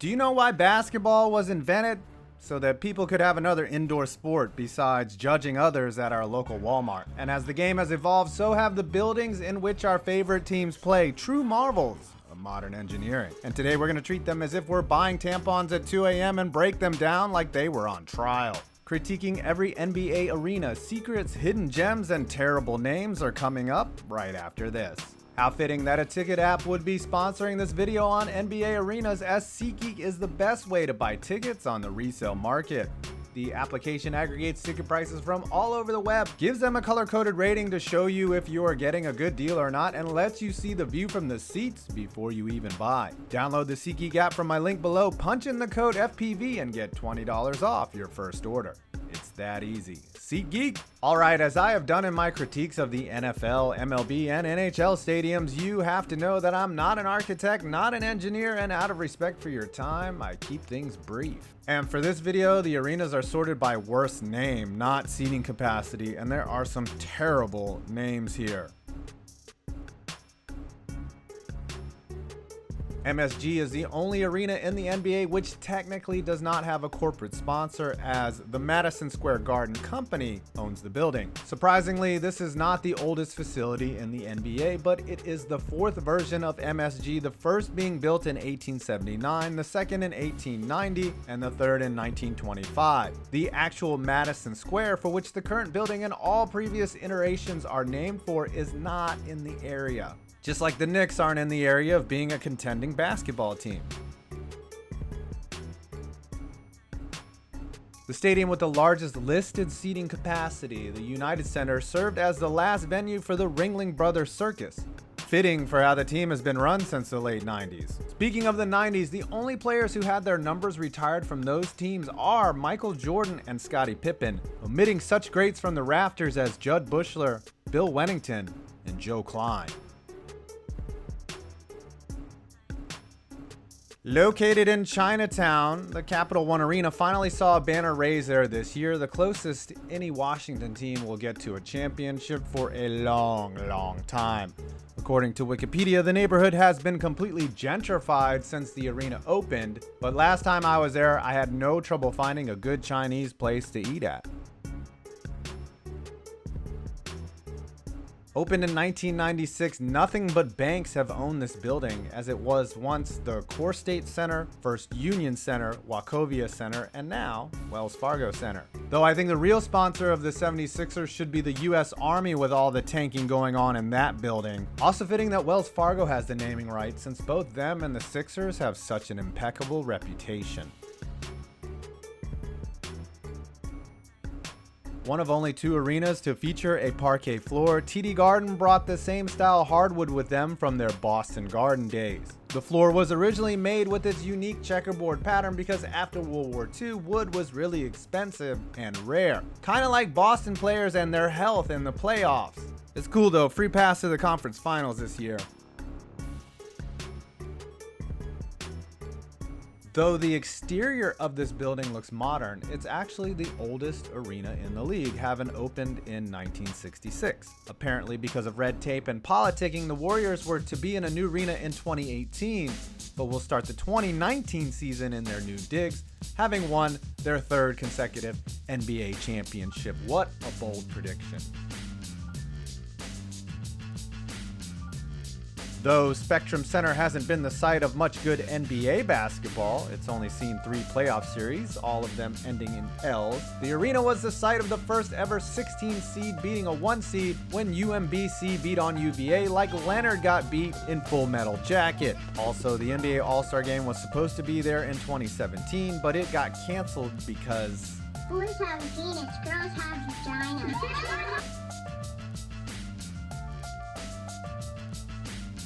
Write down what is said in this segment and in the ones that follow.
Do you know why basketball was invented? So that people could have another indoor sport besides judging others at our local Walmart. And as the game has evolved, so have the buildings in which our favorite teams play. True marvels of modern engineering. And today we're going to treat them as if we're buying tampons at 2 a.m. and break them down like they were on trial. Critiquing every NBA arena, secrets, hidden gems, and terrible names are coming up right after this. How fitting that a ticket app would be sponsoring this video on NBA arenas, as SeatGeek is the best way to buy tickets on the resale market. The application aggregates ticket prices from all over the web, gives them a color-coded rating to show you if you are getting a good deal or not, and lets you see the view from the seats before you even buy. Download the SeatGeek app from my link below, punch in the code FPV, and get $20 off your first order. It's that easy. SeatGeek? Alright, as I have done in my critiques of the NFL, MLB, and NHL stadiums, you have to know that I'm not an architect, not an engineer, and out of respect for your time, I keep things brief. And for this video, the arenas are sorted by worst name, not seating capacity, and there are some terrible names here. MSG is the only arena in the NBA which technically does not have a corporate sponsor, as the Madison Square Garden Company owns the building. Surprisingly, this is not the oldest facility in the NBA, but it is the fourth version of MSG, the first being built in 1879, the second in 1890, and the third in 1925. The actual Madison Square, for which the current building and all previous iterations are named for, is not in the area. Just like the Knicks aren't in the area of being a contending basketball team. The stadium with the largest listed seating capacity, the United Center, served as the last venue for the Ringling Brothers Circus. Fitting for how the team has been run since the late 90s. Speaking of the 90s, the only players who had their numbers retired from those teams are Michael Jordan and Scottie Pippen, omitting such greats from the rafters as Judd Buechler, Bill Wennington, and Joe Klein. Located in Chinatown, the Capital One Arena finally saw a banner raised there this year, the closest any Washington team will get to a championship for a long time. According to Wikipedia, the neighborhood has been completely gentrified since the arena opened, but last time I was there, I had no trouble finding a good Chinese place to eat at. Opened in 1996, nothing but banks have owned this building, as it was once the Core State Center, First Union Center, Wachovia Center, and now Wells Fargo Center. Though I think the real sponsor of the 76ers should be the US Army with all the tanking going on in that building. Also fitting that Wells Fargo has the naming rights, since both them and the Sixers have such an impeccable reputation. One of only two arenas to feature a parquet floor, TD Garden brought the same style hardwood with them from their Boston Garden days. The floor was originally made with its unique checkerboard pattern because after World War II, wood was really expensive and rare. Kinda like Boston players and their health in the playoffs. It's cool though, free pass to the conference finals this year. Though the exterior of this building looks modern, it's actually the oldest arena in the league, having opened in 1966. Apparently because of red tape and politicking, the Warriors were to be in a new arena in 2018, but will start the 2019 season in their new digs, having won their third consecutive NBA championship. What a bold prediction. Though Spectrum Center hasn't been the site of much good NBA basketball, it's only seen 3 playoff series, all of them ending in L's. The arena was the site of the first ever 16 seed beating a 1 seed when UMBC beat on UVA like Leonard got beat in Full Metal Jacket. Also, the NBA All-Star Game was supposed to be there in 2017, but it got canceled because boys have penis, girls have vagina.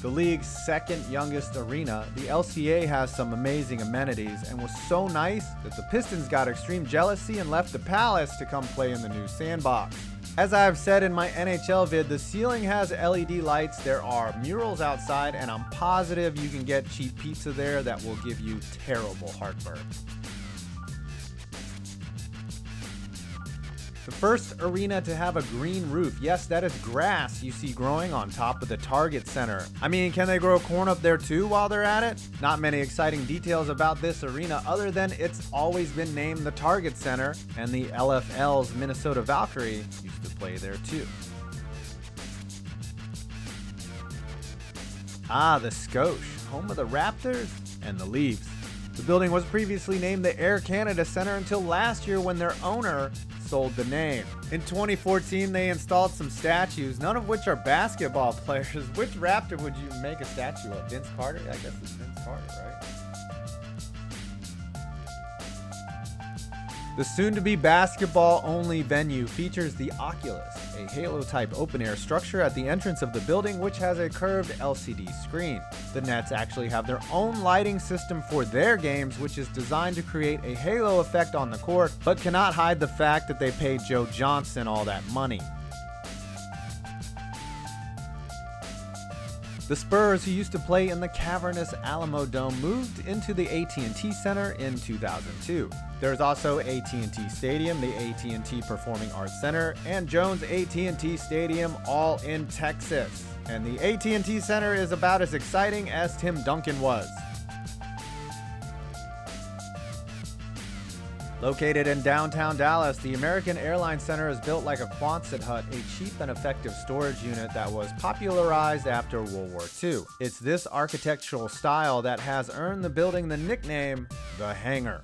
The league's second youngest arena, the LCA has some amazing amenities and was so nice that the Pistons got extreme jealousy and left the Palace to come play in the new sandbox. As I've said in my NHL vid, the ceiling has LED lights, there are murals outside, and I'm positive you can get cheap pizza there that will give you terrible heartburn. The first arena to have a green roof. Yes, that is grass you see growing on top of the Target Center. I mean, can they grow corn up there too while they're at it? Not many exciting details about this arena other than it's always been named the Target Center, and the LFL's Minnesota Valkyrie used to play there too. Ah, the Scotia, home of the Raptors and the Leafs. The building was previously named the Air Canada Center until last year when their owner sold the name. In 2014, they installed some statues, none of which are basketball players. Which Raptor would you make a statue of? Vince Carter? I guess it's Vince Carter, right? The soon-to-be basketball-only venue features the Oculus, a Halo-type open-air structure at the entrance of the building which has a curved LCD screen. The Nets actually have their own lighting system for their games, which is designed to create a halo effect on the court, but cannot hide the fact that they paid Joe Johnson all that money. The Spurs, who used to play in the cavernous Alamo Dome, moved into the AT&T Center in 2002. There's also AT&T Stadium, the AT&T Performing Arts Center, and Jones AT&T Stadium, all in Texas. And the AT&T Center is about as exciting as Tim Duncan was. Located in downtown Dallas, the American Airlines Center is built like a Quonset hut, a cheap and effective storage unit that was popularized after World War II. It's this architectural style that has earned the building the nickname, the Hangar.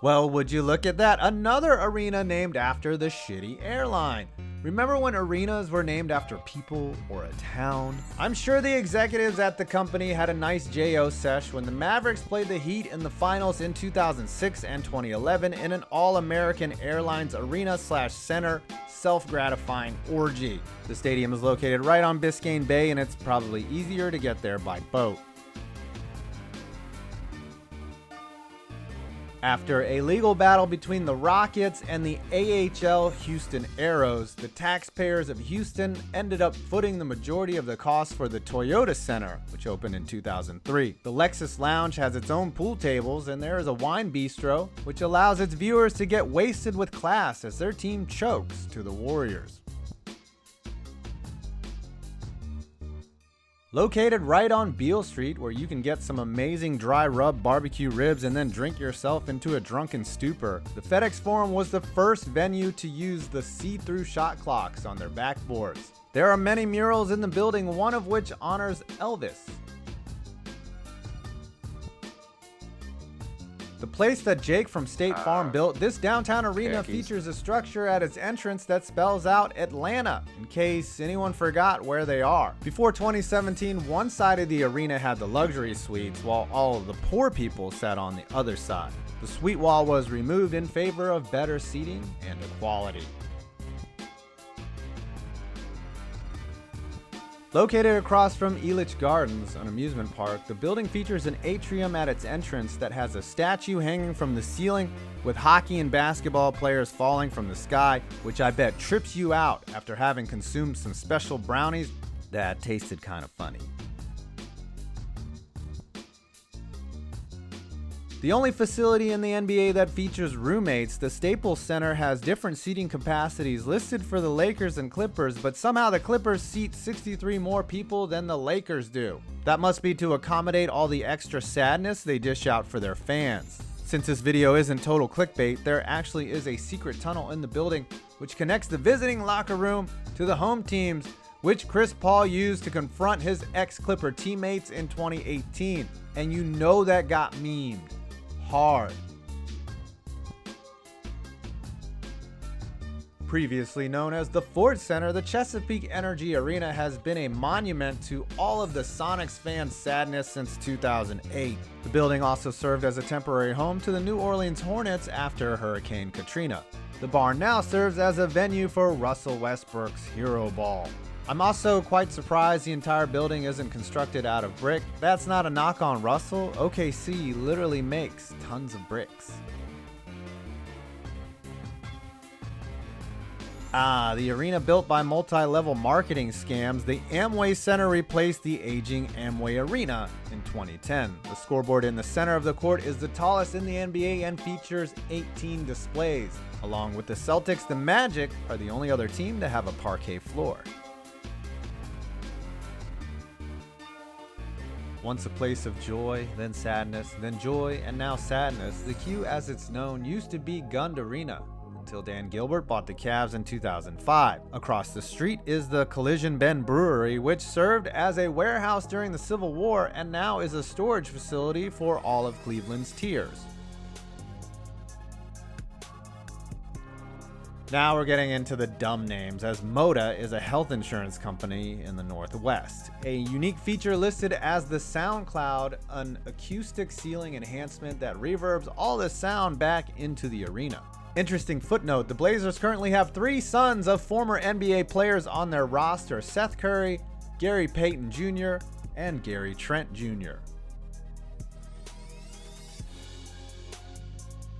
Well, would you look at that? Another arena named after the shitty airline. Remember when arenas were named after people or a town? I'm sure the executives at the company had a nice JO sesh when the Mavericks played the Heat in the finals in 2006 and 2011 in an All-American Airlines Arena/Center self-gratifying orgy. The stadium is located right on Biscayne Bay and it's probably easier to get there by boat. After a legal battle between the Rockets and the AHL Houston Aeros, the taxpayers of Houston ended up footing the majority of the costs for the Toyota Center, which opened in 2003. The Lexus Lounge has its own pool tables, and there is a wine bistro, which allows its viewers to get wasted with class as their team chokes to the Warriors. Located right on Beale Street, where you can get some amazing dry rub barbecue ribs and then drink yourself into a drunken stupor, the FedExForum was the first venue to use the see-through shot clocks on their backboards. There are many murals in the building, one of which honors Elvis. The place that Jake from State Farm built, this downtown arena features a structure at its entrance that spells out Atlanta, in case anyone forgot where they are. Before 2017, one side of the arena had the luxury suites, while all of the poor people sat on the other side. The suite wall was removed in favor of better seating and equality. Located across from Elitch Gardens, an amusement park, the building features an atrium at its entrance that has a statue hanging from the ceiling with hockey and basketball players falling from the sky, which I bet trips you out after having consumed some special brownies that tasted kind of funny. The only facility in the NBA that features roommates, the Staples Center has different seating capacities listed for the Lakers and Clippers, but somehow the Clippers seat 63 more people than the Lakers do. That must be to accommodate all the extra sadness they dish out for their fans. Since this video isn't total clickbait, there actually is a secret tunnel in the building which connects the visiting locker room to the home teams, which Chris Paul used to confront his ex-Clipper teammates in 2018. And you know that got memed hard. Previously known as the Ford Center, the Chesapeake Energy Arena has been a monument to all of the Sonics fans' sadness since 2008. The building also served as a temporary home to the New Orleans Hornets after Hurricane Katrina. The barn now serves as a venue for Russell Westbrook's Hero Ball. I'm also quite surprised the entire building isn't constructed out of brick. That's not a knock on Russell. OKC literally makes tons of bricks. The arena built by multi-level marketing scams, the Amway Center replaced the aging Amway Arena in 2010. The scoreboard in the center of the court is the tallest in the NBA and features 18 displays. Along with the Celtics, the Magic are the only other team to have a parquet floor. Once a place of joy, then sadness, then joy, and now sadness, the Q as it's known used to be Gund Arena, until Dan Gilbert bought the Cavs in 2005. Across the street is the Collision Bend Brewery, which served as a warehouse during the Civil War and now is a storage facility for all of Cleveland's tiers. Now we're getting into the dumb names, as Moda is a health insurance company in the Northwest. A unique feature listed as the Sound Cloud, an acoustic ceiling enhancement that reverbs all the sound back into the arena. Interesting footnote, the Blazers currently have 3 sons of former NBA players on their roster: Seth Curry, Gary Payton Jr., and Gary Trent Jr.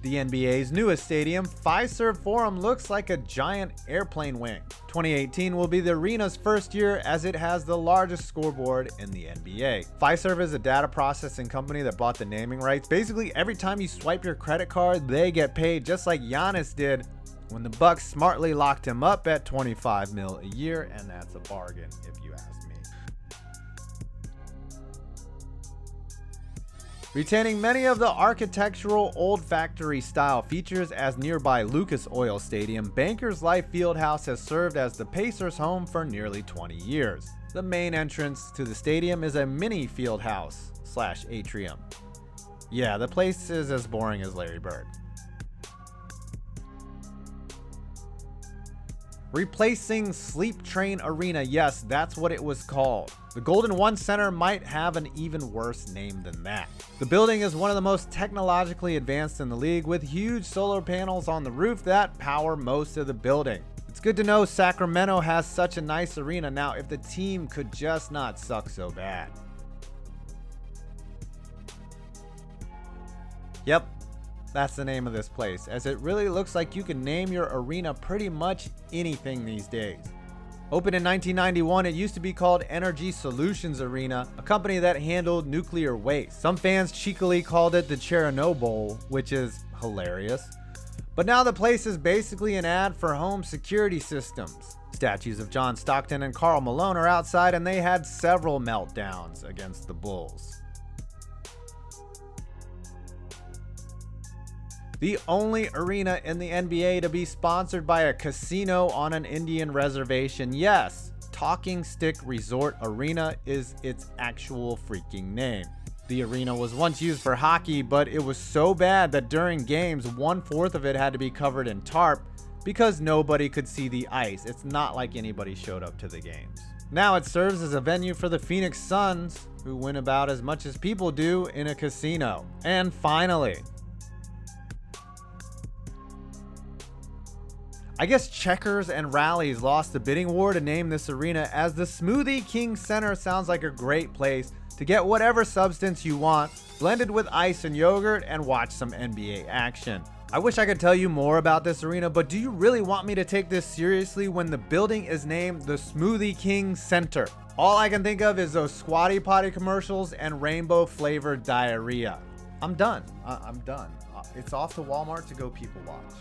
The NBA's newest stadium, Fiserv Forum, looks like a giant airplane wing. 2018 will be the arena's first year, as it has the largest scoreboard in the NBA. Fiserv is a data processing company that bought the naming rights. Basically, every time you swipe your credit card, they get paid, just like Giannis did when the Bucks smartly locked him up at $25 million a year, and that's a bargain if you ask me. Retaining many of the architectural old factory style features as nearby Lucas Oil Stadium, Bankers Life Fieldhouse has served as the Pacers' home for nearly 20 years. The main entrance to the stadium is a mini fieldhouse / atrium. Yeah, the place is as boring as Larry Bird. Replacing Sleep Train Arena, yes, that's what it was called. The Golden One Center might have an even worse name than that. The building is one of the most technologically advanced in the league, with huge solar panels on the roof that power most of the building. It's good to know Sacramento has such a nice arena now, if the team could just not suck so bad. Yep, that's the name of this place, as it really looks like you can name your arena pretty much anything these days. Opened in 1991, it used to be called Energy Solutions Arena, a company that handled nuclear waste. Some fans cheekily called it the Chernobyl, which is hilarious. But now the place is basically an ad for home security systems. Statues of John Stockton and Karl Malone are outside, and they had several meltdowns against the Bulls. The only arena in the NBA to be sponsored by a casino on an Indian reservation. Yes, Talking Stick Resort Arena is its actual freaking name. The arena was once used for hockey, but it was so bad that during games, 1/4 of it had to be covered in tarp because nobody could see the ice. It's not like anybody showed up to the games. Now it serves as a venue for the Phoenix Suns, who win about as much as people do in a casino. And finally, I guess Checkers and Rallies lost the bidding war to name this arena, as the Smoothie King Center sounds like a great place to get whatever substance you want, blended with ice and yogurt, and watch some NBA action. I wish I could tell you more about this arena, but do you really want me to take this seriously when the building is named the Smoothie King Center? All I can think of is those Squatty Potty commercials and rainbow flavored diarrhea. I'm done. I'm done. It's off to Walmart to go people watch.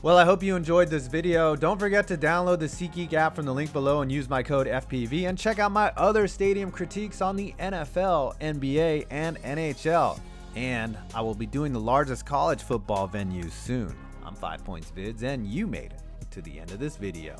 Well, I hope you enjoyed this video. Don't forget to download the SeatGeek app from the link below and use my code FPV, and check out my other stadium critiques on the NFL, NBA, and NHL. And I will be doing the largest college football venues soon. I'm 5 Points Vids, and you made it to the end of this video.